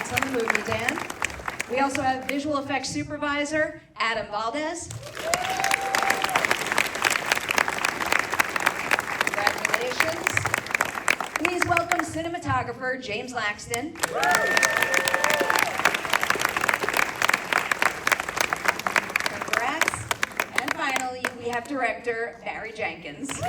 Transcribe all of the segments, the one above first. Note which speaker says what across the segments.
Speaker 1: Congrats on the movie, Dan. We also have visual effects supervisor, Adam Valdez. Congratulations. Please welcome cinematographer, James Laxton. Congrats. And finally, we have director, Barry Jenkins.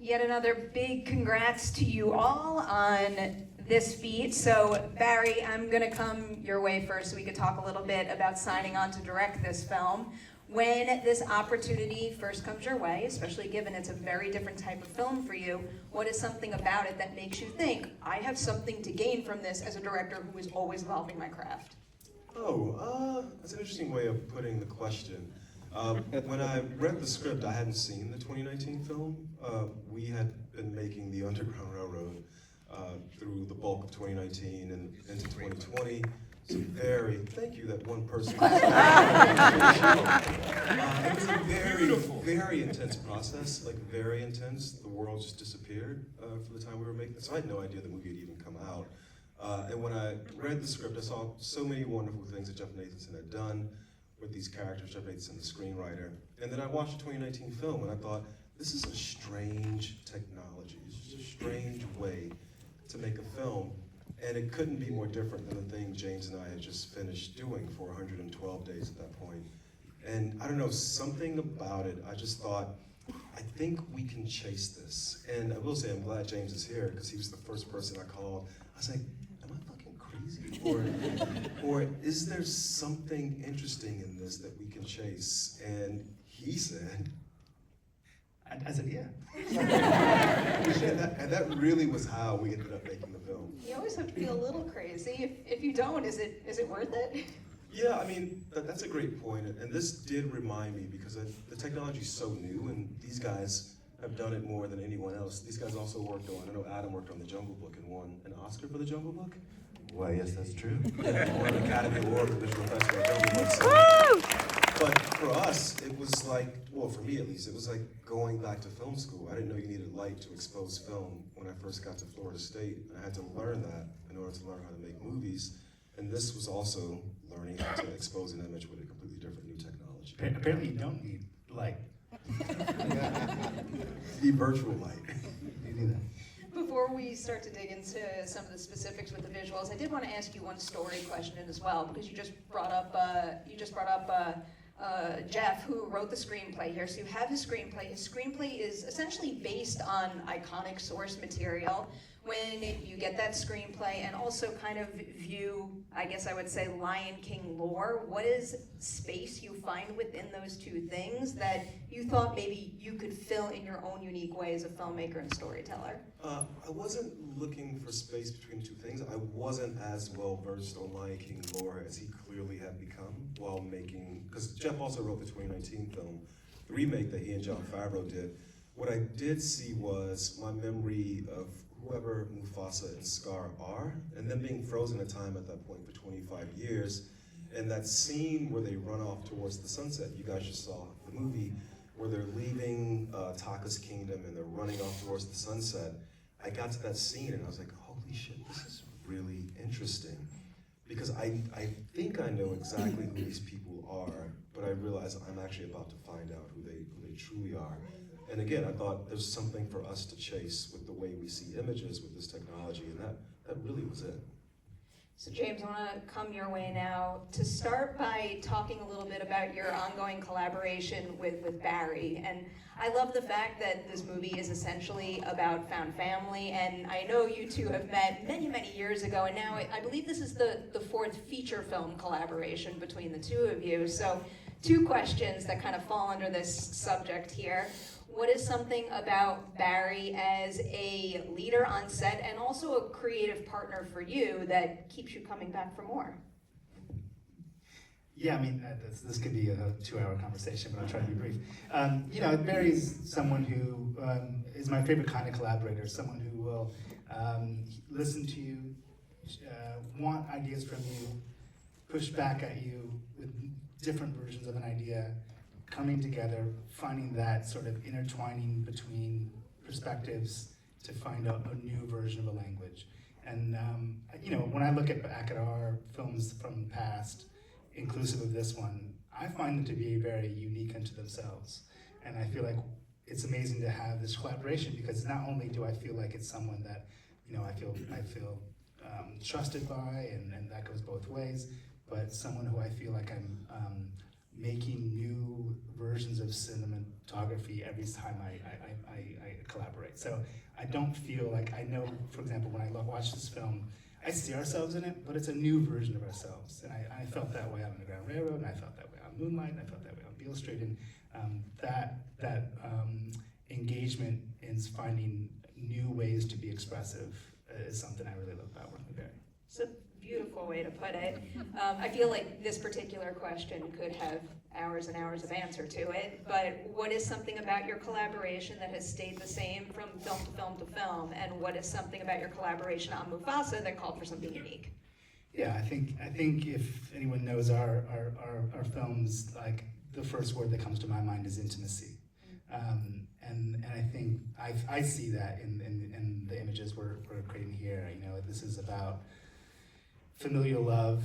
Speaker 1: Yet another big congrats to you all on this feat. So Barry, I'm gonna come your way first so we could talk a little bit about signing on to direct this film. When this opportunity first comes your way, especially given it's a very different type of film for you, what is something about it that makes you think, I have something to gain from this as a director who is always evolving my craft?
Speaker 2: That's an interesting way of putting the question. When I read the script, I hadn't seen the 2019 film. We had been making the Underground Railroad through the bulk of 2019 and into 2020. So thank you, that one person. It was a very intense process, like very intense. The world just disappeared for the time we were making this. So I had no idea the movie had even come out. And when I read the script, I saw so many wonderful things that Jeff Nathanson had done with these characters, Jeff Nathanson, the screenwriter. And then I watched the 2019 film and I thought, this is a strange technology. It's just a strange way to make a film. And it couldn't be more different than the thing James and I had just finished doing for 112 days at that point. And I don't know, something about it, I just thought, I think we can chase this. And I will say, I'm glad James is here because he was the first person I called. I was like, am I fucking crazy? Or is there something interesting in this that we can chase? And he said,
Speaker 3: I said, yeah.
Speaker 2: and that really was how we ended up making the film.
Speaker 1: You always have to feel a little crazy. If you don't, is it worth it?
Speaker 2: Yeah, I mean, that's a great point. And this did remind me because the technology is so new and these guys have done it more than anyone else. These guys also worked on, I know Adam worked on The Jungle Book and won an Oscar for The Jungle Book.
Speaker 3: Well, yes, that's true.
Speaker 2: Yeah, won an Academy Award for Visual Effects for The Jungle Book. So. But for us, it was like, well, for me at least, it was like going back to film school. I didn't know you needed light to expose film when I first got to Florida State. And I had to learn that in order to learn how to make movies. And this was also learning how to expose an image with a completely different new technology.
Speaker 3: Apparently you don't need light.
Speaker 2: The virtual light.
Speaker 3: You need that.
Speaker 1: Before we start to dig into some of the specifics with the visuals, I did want to ask you one story question as well, because you just brought up Jeff, who wrote the screenplay here. So you have his screenplay. His screenplay is essentially based on iconic source material. When you get that screenplay and also kind of view, I guess I would say, Lion King lore, what is space you find within those two things that you thought maybe you could fill in your own unique way as a filmmaker and storyteller?
Speaker 2: I wasn't looking for space between the two things. I wasn't as well versed on Lion King lore as he clearly had become while making, because Jeff also wrote the 2019 film, the remake that he and Jon Favreau did. What I did see was my memory of whoever Mufasa and Scar are, and them being frozen in time at that point for 25 years, and that scene where they run off towards the sunset, you guys just saw the movie, where they're leaving Taka's kingdom and they're running off towards the sunset. I got to that scene and I was like, holy shit, this is really interesting. Because I think I know exactly who these people are, but I realize I'm actually about to find out who they truly are. And again, I thought there's something for us to chase with the way we see images with this technology, and that really was it.
Speaker 1: So James, I want to come your way now to start by talking a little bit about your ongoing collaboration with Barry. And I love the fact that this movie is essentially about found family, and I know you two have met many, many years ago, and now I believe this is the fourth feature film collaboration between the two of you. So 2 questions that kind of fall under this subject here. What is something about Barry as a leader on set and also a creative partner for you that keeps you coming back for more?
Speaker 3: Yeah, I mean, this could be a 2-hour conversation, but I'll try to be brief. Barry's someone who is my favorite kind of collaborator, someone who will listen to you, want ideas from you, push back at you with different versions of an idea, coming together, finding that sort of intertwining between perspectives to find a new version of a language. And when I look back at our films from the past, inclusive of this one, I find them to be very unique unto themselves. And I feel like it's amazing to have this collaboration, because not only do I feel like it's someone that I feel trusted by, and that goes both ways, but someone who I feel like I'm making new versions of cinematography every time I collaborate. So I don't feel like, I know, for example, when I watch this film, I see ourselves in it, but it's a new version of ourselves. And I felt that way on Underground Railroad, and I felt that way on Moonlight, and I felt that way on Beale Street. And that engagement in finding new ways to be expressive is something I really love about working with Barry.
Speaker 1: It's a beautiful way to put it. I feel like this particular question could have hours and hours of answer to it, but what is something about your collaboration that has stayed the same from film to film to film, and what is something about your collaboration on Mufasa that called for something unique?
Speaker 3: Yeah, I think if anyone knows our films, like, the first word that comes to my mind is intimacy. And I think I see that in the images we're creating here. This is about familial love,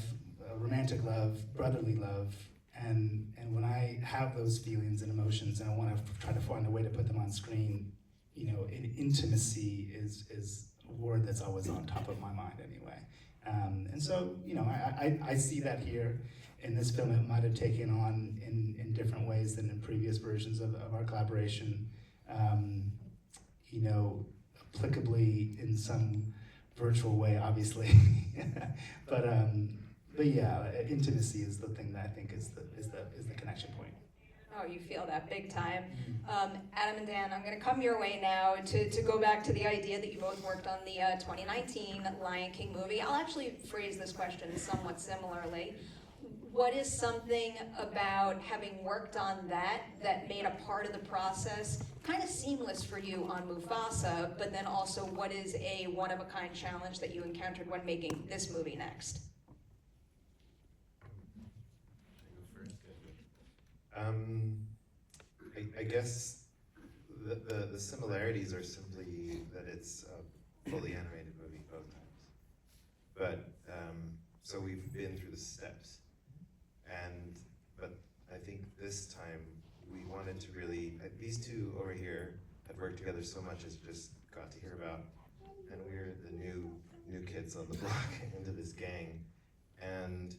Speaker 3: romantic love, brotherly love, and when I have those feelings and emotions, and I want to try to find a way to put them on screen, intimacy is a word that's always on top of my mind anyway. And so, I see that here. In this film, it might have taken on in different ways than in previous versions of our collaboration. Applicably in some virtual way, obviously. but yeah, intimacy is the thing that I think is the connection point.
Speaker 1: Oh, you feel that big time. Adam and Dan, I'm going to come your way now to go back to the idea that you both worked on the 2019 Lion King movie. I'll actually phrase this question somewhat similarly. What is something about having worked on that made a part of the process kind of seamless for you on Mufasa, but then also what is a one-of-a-kind challenge that you encountered when making this movie next?
Speaker 4: I guess the similarities are simply that it's a fully animated movie both times. But so we've been through the steps, but I think this time we wanted to really, these two over here had worked together so much as just got to hear about, and we're the new kids on the block into this gang. And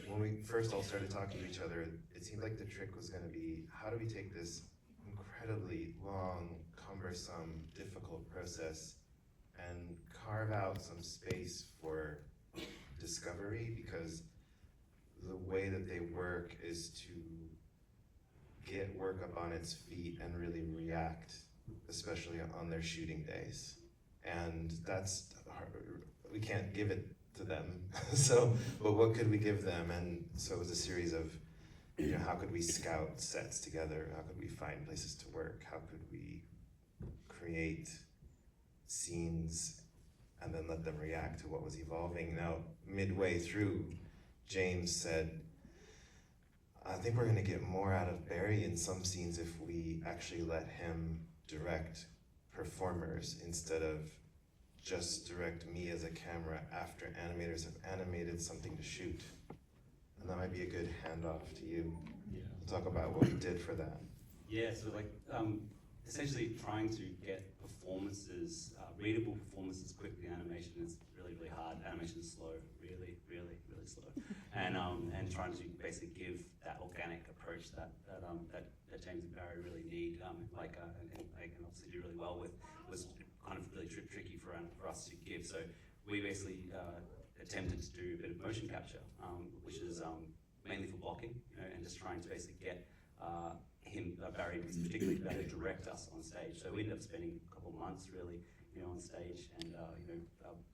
Speaker 4: when we first all started talking to each other, it seemed like the trick was going to be, how do we take this incredibly long, cumbersome, difficult process and carve out some space for discovery, because the way that they work is to get work up on its feet and really react, especially on their shooting days. And that's hard. We can't give it to them. But what could we give them? And so it was a series of, how could we scout sets together? How could we find places to work? How could we create scenes and then let them react to what was evolving? Now, midway through, James said, I think we're gonna get more out of Barry in some scenes if we actually let him direct performers instead of just direct me as a camera after animators have animated something to shoot. And that might be a good handoff to you.
Speaker 5: Yeah.
Speaker 4: To talk about what we did for that.
Speaker 5: Yeah, so essentially trying to get performances, readable performances quickly in animation is really, really hard. Animation is slow, really, really, really slow. And trying to basically give that organic approach that James and Barry really need, and can obviously do really well with, was kind of really tricky for us to give. So we basically attempted to do a bit of motion capture, which is mainly for blocking, and just trying to basically get Barry particularly better direct us on stage. So we ended up spending a couple of months really, on stage and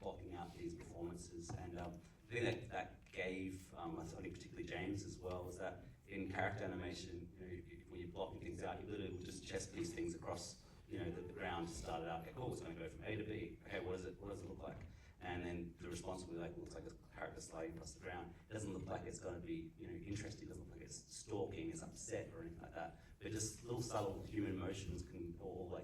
Speaker 5: blocking out these performances. And the thing that gave, I think particularly James as well, was that in character animation, when you're blocking things out, you literally will just chest piece things across, the ground to start it out. Okay, cool, it's going to go from A to B. Okay, what does it look like? And then the response will be like, looks like a character sliding across the ground. It doesn't look like it's going to be, interesting. It doesn't look like it's it's stalking, it's upset or anything like that. But just little subtle human emotions or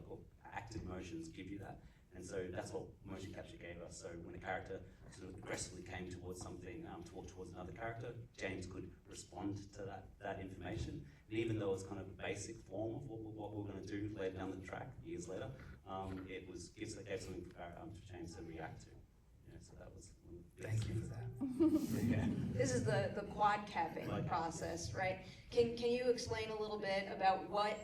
Speaker 5: active motions give you that. And so that's what motion capture gave us. So when a character sort of aggressively came towards something, towards another character, James could respond to that information. And even though it's kind of a basic form of what we're going to do later down the track, years later, it gave something for James to react to. So that was one of the
Speaker 3: Thank you for that.
Speaker 5: Yeah.
Speaker 1: This is the quad capping process, right? Can you explain a little bit about what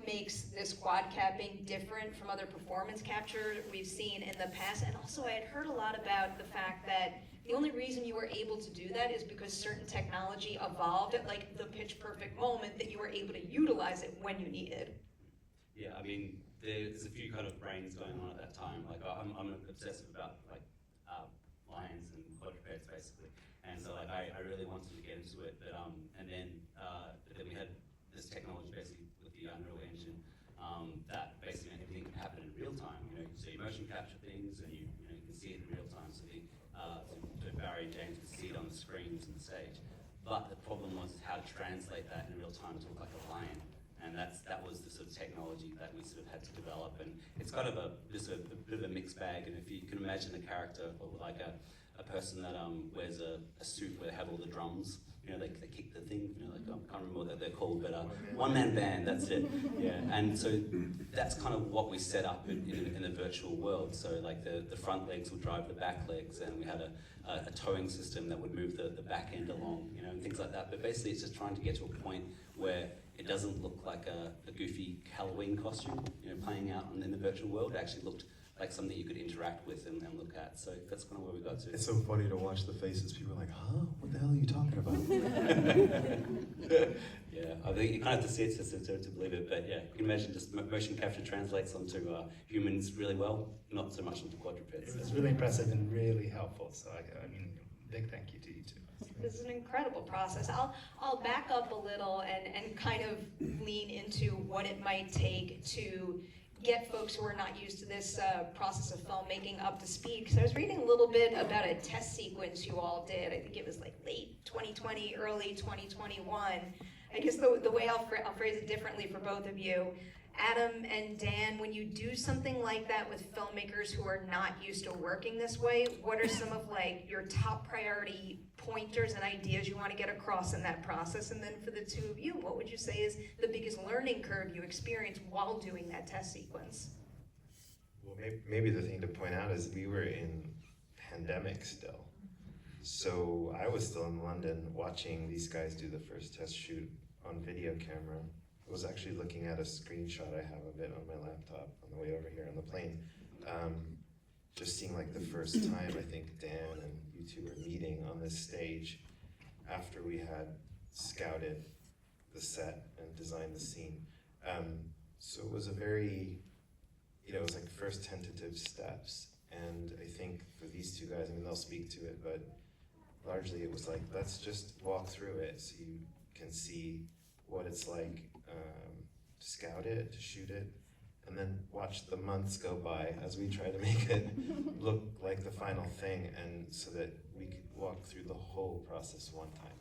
Speaker 1: makes this quad capping different from other performance capture we've seen in the past? And also I had heard a lot about the fact that the only reason you were able to do that is because certain technology evolved at like the pitch perfect moment that you were able to utilize it when you needed.
Speaker 5: Yeah, I mean, there's a few kind of brains going on at that time. Like I'm obsessive about like lions and quadrupeds basically, and so like I really wanted to get into it, but then we had this technology basically with the Unreal Engine that basically meant everything can happen in real time. You can see motion capture things, and you can see it in real time. So Barry and James could see it on the screens and the stage. But the problem was how to translate that in real time to look like a lion. And that was the sort of technology that we sort of had to develop. And it's kind of a bit of a mixed bag. And if you can imagine a character like a person that wears a suit where they have all the drums, they kick the thing, I can't remember what they're called, but one-man band, that's it. Yeah, and so that's kind of what we set up in the virtual world. So like the front legs would drive the back legs, and we had a towing system that would move the back end along, and things like that. But basically it's just trying to get to a point where it doesn't look like a goofy Halloween costume, playing out in the virtual world. It actually looked like something you could interact with and look at. So that's kind of where we got to.
Speaker 2: It's so funny to watch the faces. People are like, huh? What the hell are you talking about?
Speaker 5: Yeah, I think you kind of have to see it to believe it. But yeah, you can imagine just motion capture translates onto humans really well, not so much onto quadrupeds.
Speaker 3: It was really impressive and really helpful. So I mean, big thank you to you two.
Speaker 1: This is an incredible process. I'll back up a little and kind of lean into what it might take to get folks who are not used to this process of filmmaking up to speed. Because I was reading a little bit about a test sequence you all did. I think it was like late 2020, early 2021. I guess the way I'll phrase it differently for both of you, Adam and Dan, when you do something like that with filmmakers who are not used to working this way, what are some of like your top priority pointers and ideas you want to get across in that process? And then for the two of you, what would you say is the biggest learning curve you experienced while doing that test sequence?
Speaker 4: Well, maybe the thing to point out is we were in pandemic still. So I was still in London watching these guys do the first test shoot on video camera. I was actually looking at a screenshot I have of it on my laptop on the way over here on the plane. Just seeing like the first time I think Dan and you two were meeting on this stage after we had scouted the set and designed the scene. So it was a very, it was like the first tentative steps. And I think for these two guys, I mean, they'll speak to it, but largely it was like, let's just walk through it so you can see what it's like to scout it, to shoot it, and then watch the months go by as we try to make it look like the final thing, and so that we could walk through the whole process one time.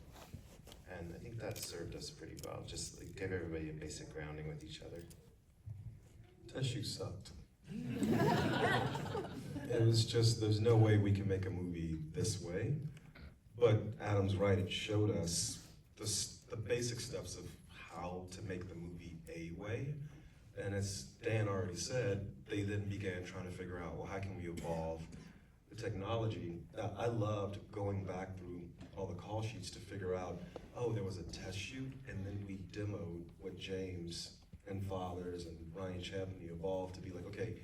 Speaker 4: And I think that served us pretty well, just like gave everybody a basic grounding with each other.
Speaker 2: Test shoot sucked. It was just, there's no way we can make a movie this way. But Adam's right, it showed us the basic steps of how to make the movie a way. And as Dan already said, they then began trying to figure out, well, how can we evolve the technology? I loved going back through all the call sheets to figure out, oh, there was a test shoot, and then we demoed what James and Fathers and Ryan Champney evolved to be like, okay,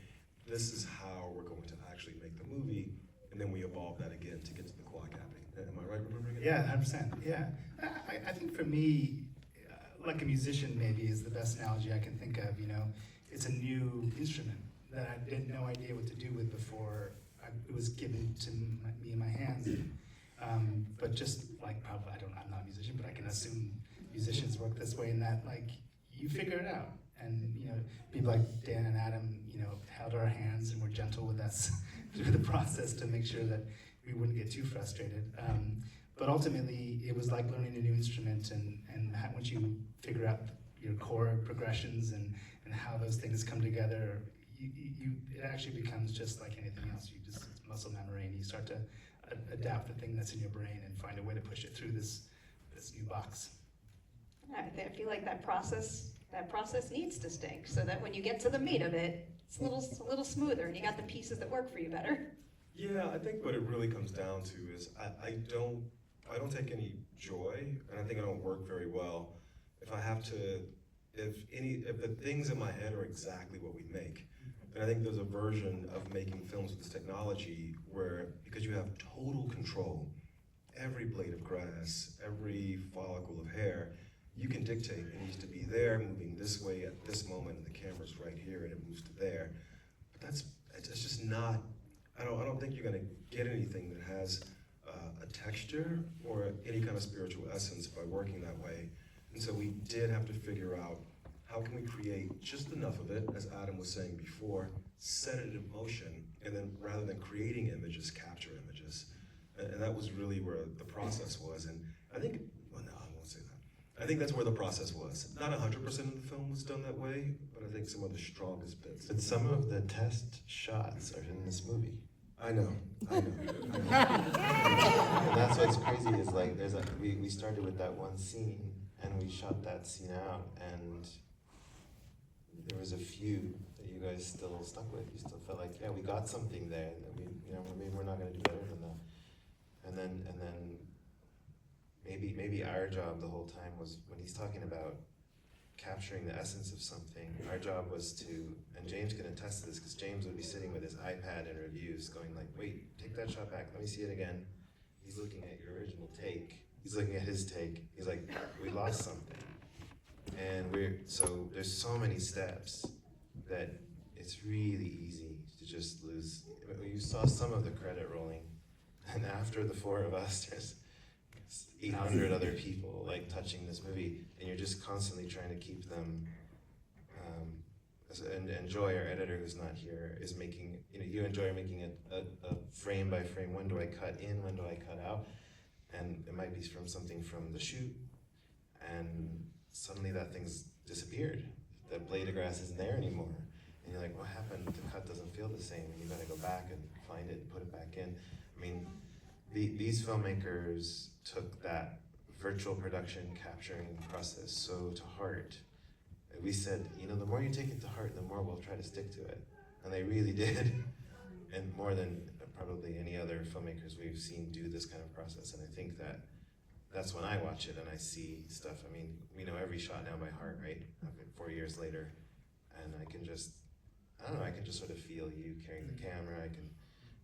Speaker 2: this is how we're going to actually make the movie, and then we evolved that again to get to the quad capping. Am I right remembering it?
Speaker 3: Yeah, 100%. Yeah, I think for me, like a musician maybe is the best analogy I can think of. It's a new instrument that I had no idea what to do with before it was given to me in my hands. But just like probably, I'm not a musician, but I can assume musicians work this way in that like you figure it out. And people like Dan and Adam, held our hands and were gentle with us through the process to make sure that we wouldn't get too frustrated. but ultimately it was like learning a new instrument, and once you figure out your chord progressions and how those things come together, it actually becomes just like anything else. It's muscle memory, and you start to adapt the thing that's in your brain and find a way to push it through this new box.
Speaker 1: I feel like that process needs to stink, so that when you get to the meat of it, it's a little smoother, and you got the pieces that work for you better.
Speaker 2: Yeah, I think what it really comes down to is I don't take any joy, and I think I don't work very well if I have to, if the things in my head are exactly what we make. And I think there's a version of making films with this technology where, because you have total control, every blade of grass, every follicle of hair, you can dictate it needs to be there, moving this way at this moment, and the camera's right here and it moves to there. But it's just not, I don't think you're gonna get anything that has a texture or any kind of spiritual essence by working that way. And so we did have to figure out, how can we create just enough of it, as Adam was saying before, set it in motion, and then rather than creating images, capture images. And that was really where the process was. And I think, well, no, I won't say that. I think that's where the process was. Not 100% of the film was done that way, but I think some of the strongest bits.
Speaker 4: But some of the test shots are in this movie.
Speaker 2: I know.
Speaker 4: And that's what's crazy is like we started with that one scene and we shot that scene out, and there was a few that you guys still stuck with. You still felt like, yeah, we got something there that we, maybe we're not gonna do better than that. And then maybe our job the whole time was, when he's talking about capturing the essence of something, our job was to, and James can attest to this, because James would be sitting with his iPad in reviews going like, wait, take that shot back, let me see it again. He's looking at your original take, he's looking at his take, he's like, we lost something. And so there's so many steps that it's really easy to just lose. You saw some of the credit rolling, and after the four of us, there's 800 other people like touching this movie, and you're just constantly trying to keep them. And Joy, our editor, who's not here, is making. You and Joy are making a frame by frame. When do I cut in? When do I cut out? And it might be from something from the shoot, and suddenly that thing's disappeared. The blade of grass isn't there anymore, and you're like, what happened? The cut doesn't feel the same, and you got to go back and find it and put it back in. I mean, these filmmakers took that virtual production capturing process so to heart. And we said, the more you take it to heart, the more we'll try to stick to it. And they really did. And more than probably any other filmmakers we've seen do this kind of process. And I think that's when I watch it and I see stuff. I mean, we know every shot now by heart, right? 4 years later. And I can just sort of feel you carrying the camera. I can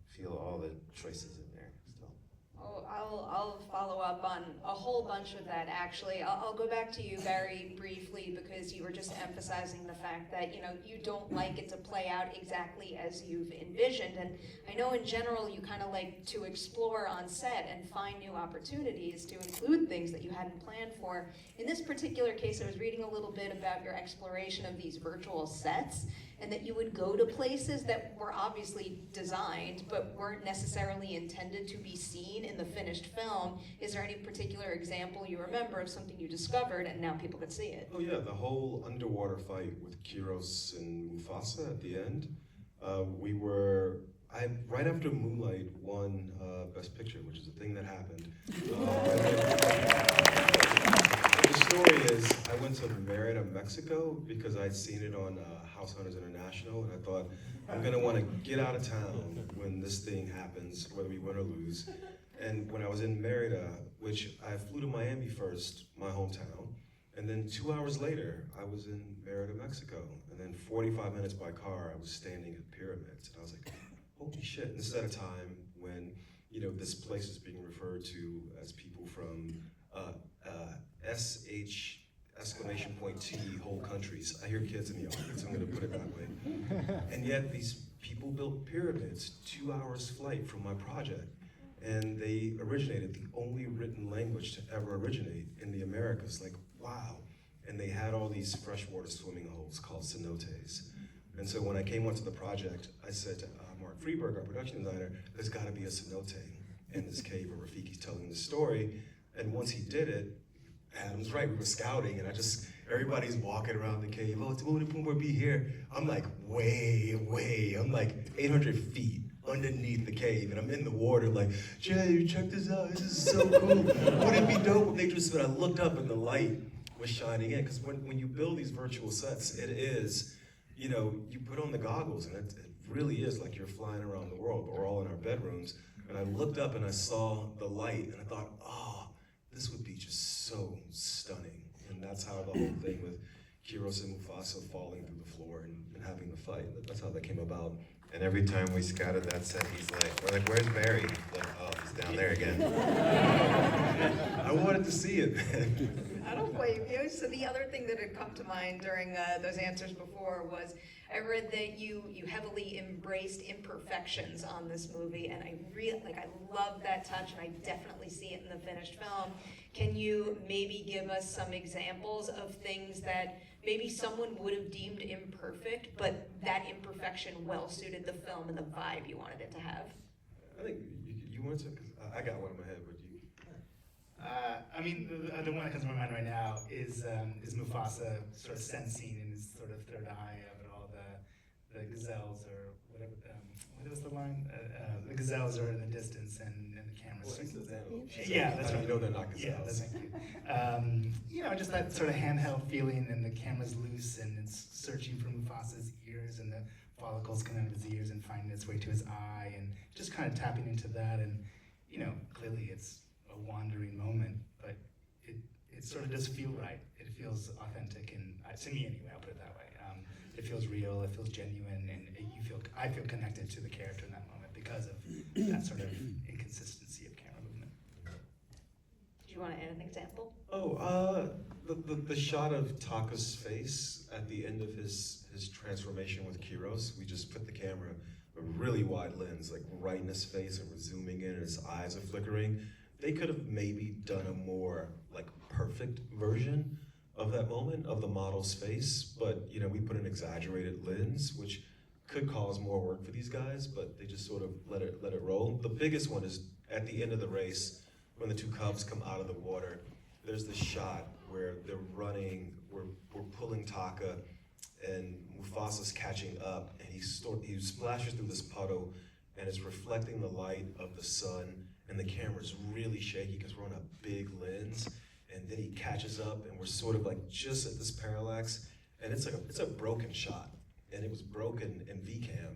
Speaker 4: feel all the choices in there still.
Speaker 1: Oh, I'll follow up on a whole bunch of that, actually. I'll go back to you very briefly, because you were just emphasizing the fact that, you don't like it to play out exactly as you've envisioned. And I know in general you kind of like to explore on set and find new opportunities to include things that you hadn't planned for. In this particular case, I was reading a little bit about your exploration of these virtual sets, and that you would go to places that were obviously designed but weren't necessarily intended to be seen in the finished film. Is there any particular example you remember of something you discovered and now people could see it?
Speaker 2: Oh yeah, the whole underwater fight with Kiros and Mufasa at the end. Right after Moonlight won Best Picture, which is a thing that happened. The story is, I went to Merida, Mexico, because I'd seen it on House Hunters International, and I thought, I'm gonna wanna get out of town when this thing happens, whether we win or lose. And when I was in Merida, which I flew to Miami first, my hometown, and then 2 hours later, I was in Merida, Mexico. And then 45 minutes by car, I was standing at pyramids. And I was like, holy shit. And this is at a time when, this place is being referred to as people from SH exclamation point T whole countries. I hear kids in the audience, I'm gonna put it that way. And yet these people built pyramids 2 hours flight from my project. And they originated the only written language to ever originate in the Americas. Like, wow. And they had all these freshwater swimming holes called cenotes. And so when I came onto the project, I said to Mark Freeberg, our production designer, there's gotta be a cenote. in this cave, and Rafiki's telling the story. And once he did it, Adam's right, we were scouting, and everybody's walking around the cave. Oh, Timon and Pumbaa be here. I'm like way, I'm like 800 feet underneath the cave, and I'm in the water like, Jay, check this out, this is so cool. Wouldn't it be dope if they just, when I looked up and the light was shining in, because when you build these virtual sets, it is, you put on the goggles, and it really is like you're flying around the world. We're all in our bedrooms, and I looked up and I saw the light, and I thought, oh, this would be just so stunning. And that's how the whole thing with Kiros and Mufasa falling through the floor and having the fight, that's how that came about.
Speaker 4: And every time we scouted that set, we're like, where's Barry? Like, oh, he's down there again.
Speaker 2: I wanted to see it, man.
Speaker 1: I don't blame you. So the other thing that had come to mind during those answers before was I read that you heavily embraced imperfections on this movie, and I love that touch, and I definitely see it in the finished film. Can you maybe give us some examples of things that maybe someone would have deemed imperfect, but that imperfection well suited the film and the vibe you wanted it to have?
Speaker 2: I think you want to, because I got one in my head, but you.
Speaker 3: I mean, the one that comes to my mind right now is Mufasa sort of sensing in his sort of third eye of it all, the gazelles or whatever, what was the line? The gazelles are in the distance and the camera's... Yeah, that's right.
Speaker 2: You know they're not gazelles.
Speaker 3: Yeah, that's right. Just that sort of handheld feeling, and the camera's loose and it's searching for Mufasa's ears, and the follicles coming out of his ears and finding its way to his eye, and just kind of tapping into that. And, clearly it's a wandering moment, but it sort of does feel right. It feels authentic, and to me anyway, I'll put it that way. It feels real, it feels genuine, and I feel connected to the character in that moment because of that sort of inconsistency of camera movement.
Speaker 1: Do you want to add an example?
Speaker 2: The shot of Taka's face at the end of his transformation with Kiros, we just put the camera, a really wide lens, like right in his face, and we're zooming in, and his eyes are flickering. They could have maybe done a more perfect version of that moment of the model's face, but we put an exaggerated lens, which could cause more work for these guys, but they just sort of let it roll. The biggest one is at the end of the race, when the two cubs come out of the water. There's this shot where they're running, we're pulling Taka, and Mufasa's catching up, and he splashes through this puddle, and it's reflecting the light of the sun, and the camera's really shaky because we're on a big lens, and then he catches up, and we're sort of just at this parallax, and it's a broken shot, and it was broken in VCam,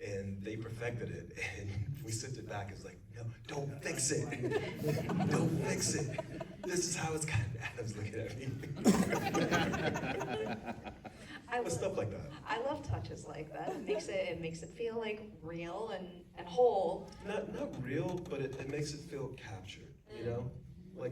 Speaker 2: and they perfected it, and we sent it back. It's like, no, don't fix it. Don't fix it. This is how it's kind of, Adam's looking at me. Stuff like that.
Speaker 1: I love touches like that. It makes it feel real and whole.
Speaker 2: Not real, but it makes it feel captured,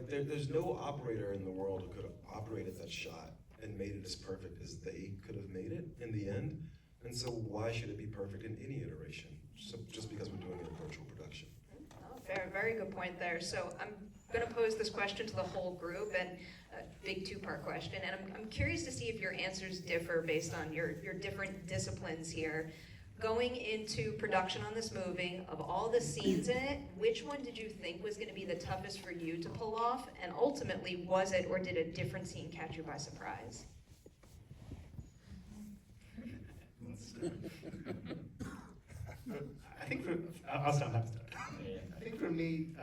Speaker 2: there's no operator in the world who could have operated that shot and made it as perfect as they could have made it in the end. And so why should it be perfect in any iteration? So just because we're doing it in virtual production.
Speaker 1: Oh, very good point there. So I'm going to pose this question to the whole group, and a big two-part question. And I'm curious to see if your answers differ based on your different disciplines here. Going into production on this movie, of all the scenes in it, which one did you think was going to be the toughest for you to pull off? And ultimately, was it, or did a different scene catch you by surprise?
Speaker 3: I'll start. I think for me,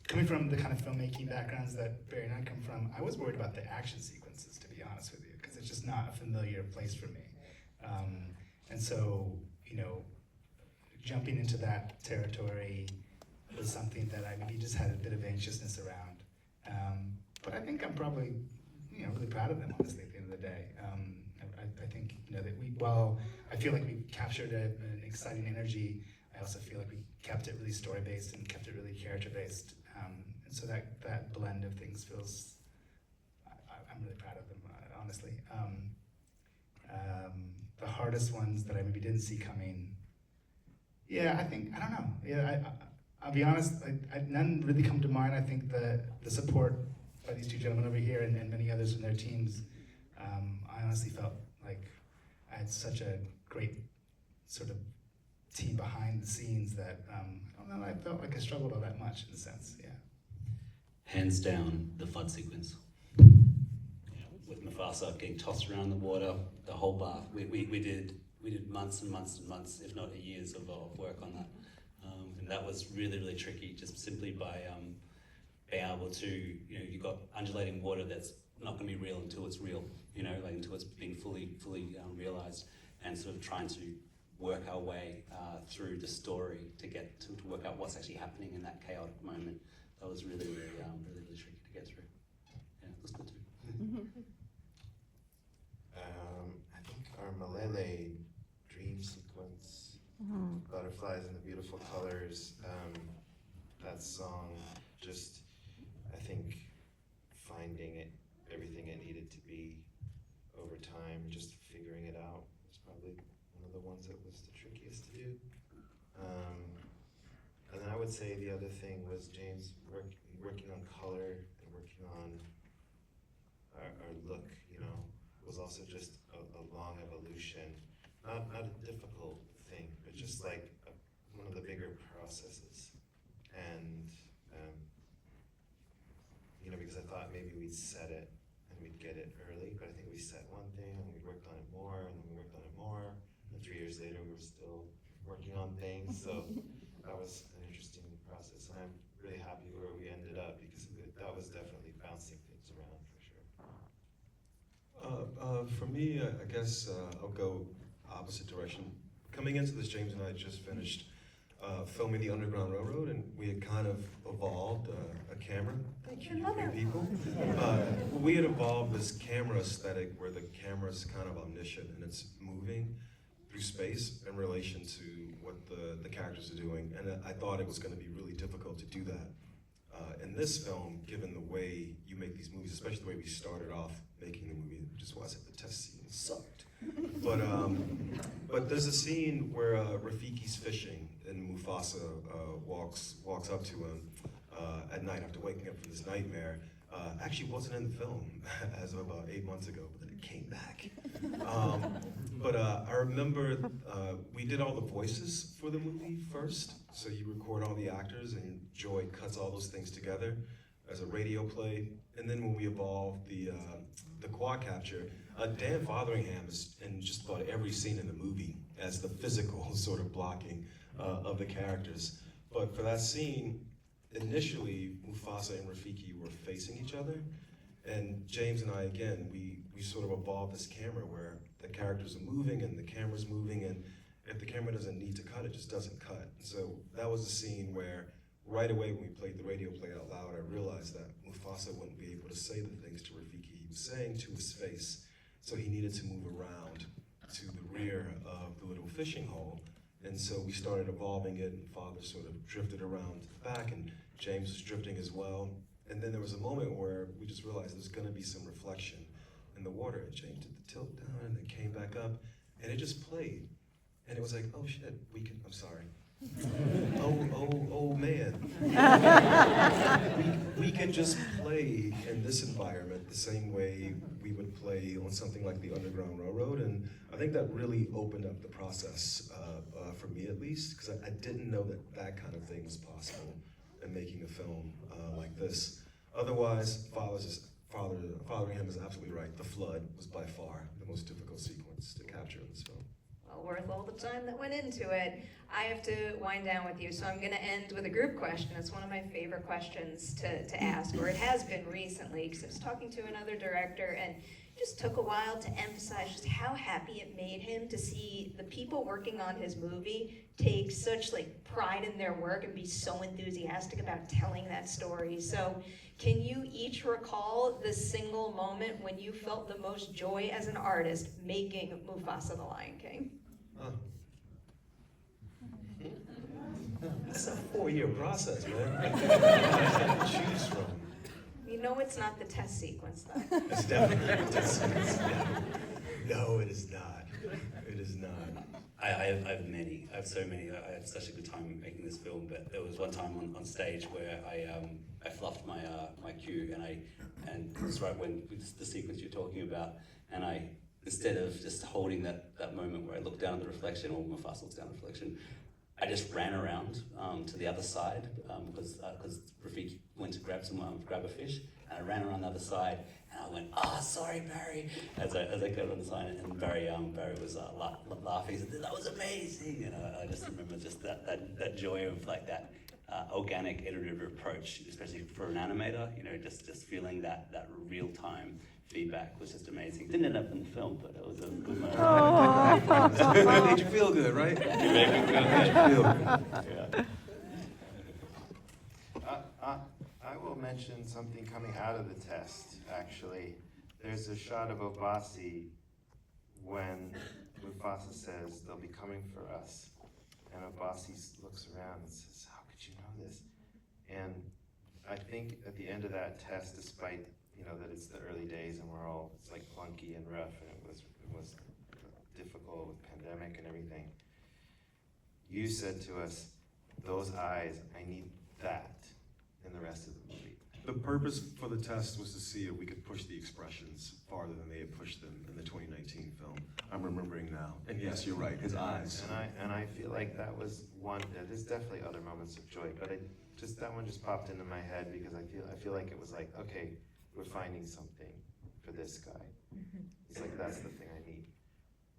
Speaker 3: coming from the kind of filmmaking backgrounds that Barry and I come from, I was worried about the action sequences, to be honest with you, because it's just not a familiar place for me. And so, jumping into that territory was something that I maybe just had a bit of anxiousness around. But I think I'm probably, really proud of them, honestly, at the end of the day. I think, that while I feel like we captured an exciting energy, I also feel like we kept it really story-based and kept it really character-based. And so that blend of things feels, I'm really proud of them, honestly. The hardest ones that I maybe didn't see coming, I don't know. I'll be honest, none really come to mind. I think the support by these two gentlemen over here and many others in their teams, I honestly felt like I had such a great sort of team behind the scenes that I don't don't know, I felt like I struggled all that much in a sense, yeah.
Speaker 5: Hands down, the flood sequence. With Mufasa getting tossed around the water, the whole bath. We did months and months and months, if not years of work on that. And that was really, really tricky, just simply by being able to, you've got undulating water that's not going to be real until it's real, like until it's being fully realized, and sort of trying to work our way through the story to get to work out what's actually happening in that chaotic moment. That was really, really, really, really tricky to get through. Yeah, it was good too.
Speaker 4: I think our Malele dream sequence, butterflies and the beautiful colors, that song, just, I think, finding everything it needed to be over time, just figuring it out was probably one of the ones that was the trickiest to do. And then I would say the other thing was James working on color and working on our look, was also just a long evolution. Not a difficult thing, but just like one of the bigger processes. And, because I thought maybe we'd set it and we'd get it early, but I think we set one thing and we worked on it more and then we worked on it more. And 3 years later, we were still working on things. So that was an interesting process. And I'm really happy where we ended up because that was definitely bouncing things around for sure.
Speaker 2: For me, I guess I'll go opposite direction. Coming into this, James and I just finished filming the Underground Railroad, and we had kind of evolved a camera. Thank you, people. We had evolved this camera aesthetic where the camera's kind of omniscient and it's moving through space in relation to what the characters are doing, and I thought it was going to be really difficult to do that. In this film, given the way you make these movies, especially the way we started off making the movie, which is why I said the test scene sucked. But there's a scene where Rafiki's fishing and Mufasa walks up to him at night after waking up from this nightmare. Actually wasn't in the film as of about 8 months ago, but then it came back. But I remember we did all the voices for the movie first, so you record all the actors and Joy cuts all those things together as a radio play. And then when we evolved the quad capture, Dan Fotheringham is in just about every scene in the movie as the physical sort of blocking of the characters. But for that scene, initially Mufasa and Rafiki were facing each other, and James and I, again, we sort of evolved this camera where the characters are moving and the camera's moving, and if the camera doesn't need to cut, it just doesn't cut. So that was a scene where right away when we played the radio play out loud, I realized that Mufasa wouldn't be able to say the things to Rafiki he was saying to his face, so he needed to move around to the rear of the little fishing hole. And so we started evolving it, and Father sort of drifted around to the back, and James was drifting as well. And then there was a moment where we just realized there's gonna be some reflection in the water, and James did the tilt down, and then came back up, and it just played. And it was like, oh shit, I'm sorry. oh man. we could just play in this environment the same way we would play on something like the Underground Railroad, and I think that really opened up the process for me at least, because I didn't know that kind of thing was possible in making a film like this. Otherwise, Fotheringham is absolutely right. The flood was by far the most difficult sequence to capture in this film.
Speaker 1: Well, worth all the time that went into it. I have to wind down with you, so I'm going to end with a group question. It's one of my favorite questions to ask, or it has been recently, because I was talking to another director, and it just took a while to emphasize just how happy it made him to see the people working on his movie take such pride in their work and be so enthusiastic about telling that story. So can you each recall the single moment when you felt the most joy as an artist making Mufasa the Lion King?
Speaker 2: It's a 4-year process, man. Choose from.
Speaker 1: You know it's not the test sequence, though.
Speaker 2: It's definitely the test sequence. No, it is not. It is not.
Speaker 5: I have many. I have so many. I had such a good time making this film, but there was one time on stage where I fluffed my cue, and it's right when the sequence you're talking about, and instead of just holding that moment where I look down at the reflection, or Mufasa looks down at the reflection, I just ran around to the other side because Rafiki went to grab a fish, and I ran around the other side, and I went, "Oh, sorry, Barry," as I got on the side, and Barry was laughing. He said, "That was amazing," and I just remember just that joy of like that organic iterative approach, especially for an animator. You know, just feeling that real time feedback was just amazing. It didn't end up in the film, but it was a good moment.
Speaker 2: It made you feel good, right?
Speaker 5: It made me feel good. Yeah.
Speaker 4: I will mention something coming out of the test, actually. There's a shot of Obasi when Mufasa says, "They'll be coming for us." And Obasi looks around and says, "How could you know this?" And I think at the end of that test, despite that it's the early days and it's like clunky and rough, and it was difficult with pandemic and everything, you said to us, "Those eyes, I need that in the rest of the movie."
Speaker 2: The purpose for the test was to see if we could push the expressions farther than they had pushed them in the 2019 film. I'm remembering now. And yes, you're right, his eyes.
Speaker 4: And I feel like that was one. There's definitely other moments of joy, but that one just popped into my head because I feel like it was like, okay, we're finding something for this guy. It's like, that's the thing I need.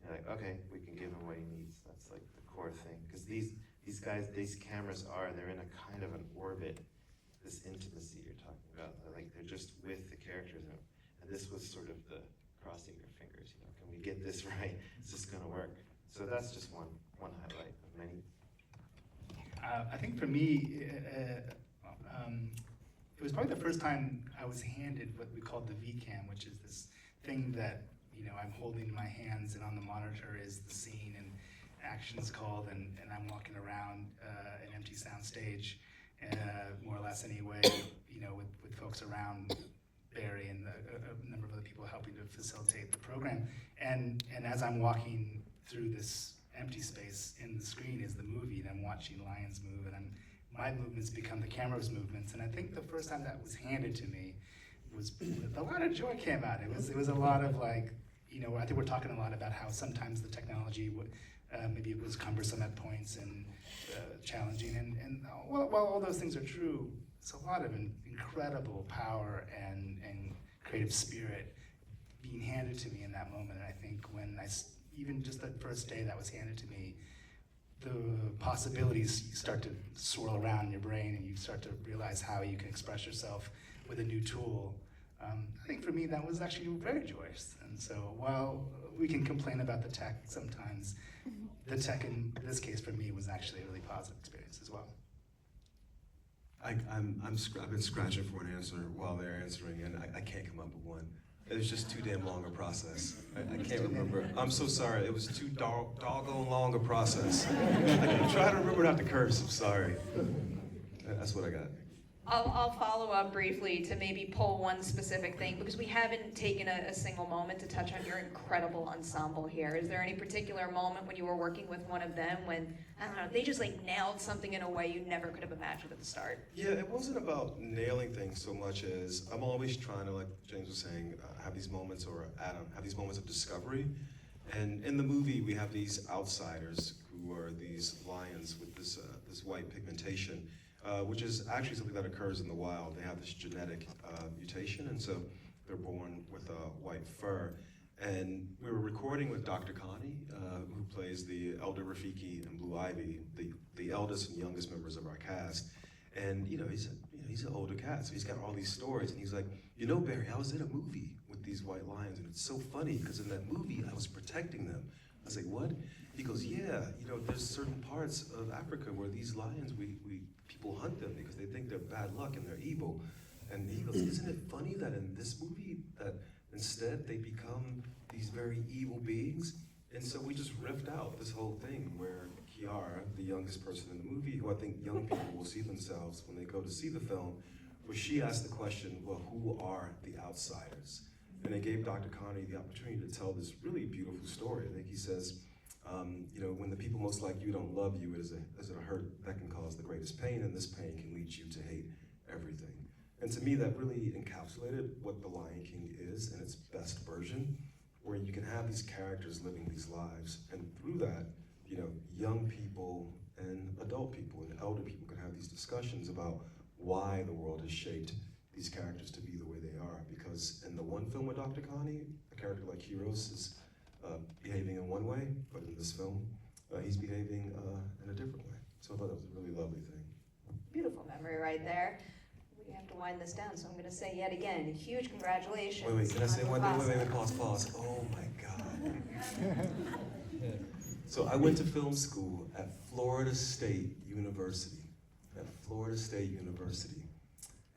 Speaker 4: You're like, okay, we can give him what he needs. That's like the core thing. Because these guys, these cameras they're in a kind of an orbit. This intimacy you're talking about, like they're just with the characters, and this was sort of the crossing your fingers. Can we get this right? Is this going to work? So that's just one highlight of many.
Speaker 3: I think for me, it was probably the first time I was handed what we called the V-cam, which is this thing that I'm holding in my hands, and on the monitor is the scene and action's called, and I'm walking around an empty sound stage. More or less anyway, with folks around Barry and a number of other people helping to facilitate the program. And as I'm walking through this empty space, in the screen is the movie, and I'm watching lions move, and my movements become the camera's movements. And I think the first time that was handed to me was a lot of joy came out. It was a lot of like, I think we're talking a lot about how sometimes the technology would, maybe it was cumbersome at points and challenging, and while all those things are true, it's a lot of incredible power and creative spirit being handed to me in that moment. And I think when even just that first day that was handed to me, the possibilities start to swirl around in your brain, and you start to realize how you can express yourself with a new tool. I think for me that was actually very joyous. And so while we can complain about the tech sometimes, the tech in this case for me was actually a really positive experience as well.
Speaker 2: I've been scratching for an answer while they're answering, and I can't come up with one. It was just too damn long a process. I can't remember. I'm so sorry. It was too doggone long a process. I'm trying to remember not to curse. I'm sorry. That's what I got.
Speaker 1: I'll follow up briefly to maybe pull one specific thing, because we haven't taken a single moment to touch on your incredible ensemble here. Is there any particular moment when you were working with one of them when, I don't know, they just like nailed something in a way you never could have imagined at the start?
Speaker 2: Yeah, it wasn't about nailing things so much as I'm always trying to, like James was saying, have these moments, or Adam, have these moments of discovery. And in the movie, we have these outsiders who are these lions with this white pigmentation. Which is actually something that occurs in the wild. They have this genetic mutation, and so they're born with white fur. And we were recording with Dr. Connie, who plays the elder Rafiki and Blue Ivy, the eldest and youngest members of our cast. And he's an older cat, so he's got all these stories. And he's like, Barry, I was in a movie with these white lions, and it's so funny because in that movie I was protecting them. I was like, what? He goes, yeah, there's certain parts of Africa where these lions, people hunt them because they think they're bad luck and they're evil. And he goes, isn't it funny that in this movie that instead they become these very evil beings? And so we just riffed out this whole thing where Kiara, the youngest person in the movie, who I think young people will see themselves when they go to see the film, where she asked the question, well, who are the outsiders? And they gave Dr. Connie the opportunity to tell this really beautiful story. I think he says, when the people most like you don't love you, is it a hurt that can cause the greatest pain, and this pain can lead you to hate everything. And to me, that really encapsulated what The Lion King is in its best version, where you can have these characters living these lives, and through that, young people and adult people and elder people can have these discussions about why the world has shaped these characters to be the way they are. Because in the one film with Dr. Connie, a character like Heroes is behaving in one way, but in this film, he's behaving in a different way. So I thought that was a really lovely thing.
Speaker 1: Beautiful memory right there. We have to wind this down, so I'm going to say yet again, huge congratulations.
Speaker 2: Wait, can I say
Speaker 1: on
Speaker 2: one thing?
Speaker 1: Mufasa.
Speaker 2: Wait, pause. Oh my God. So I went to film school at Florida State University.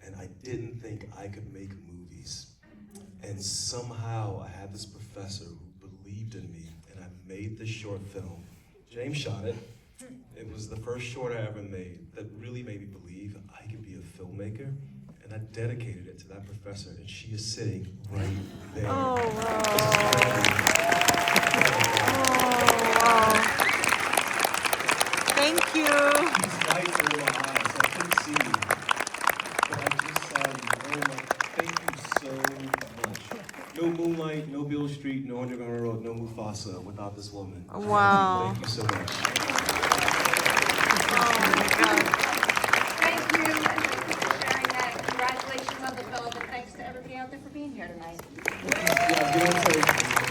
Speaker 2: And I didn't think I could make movies. And somehow I had this professor who believed in me, and I made this short film. James shot it. It was the first short I ever made that really made me believe I could be a filmmaker. And I dedicated it to that professor, and she is sitting right there.
Speaker 6: Oh, wow. Thank you.
Speaker 2: These lights were in my eyes, so I couldn't see you. But I just saw you. Oh my, thank you so much. No Moonlight, no Beale Street, no Underground Railroad, no Mufasa without this woman.
Speaker 6: Wow.
Speaker 2: Thank you so much.
Speaker 6: Oh my God.
Speaker 1: Thank you, and thank you for sharing that. Congratulations on the film, and thanks to everybody out there for being here tonight.
Speaker 2: Yeah, you know,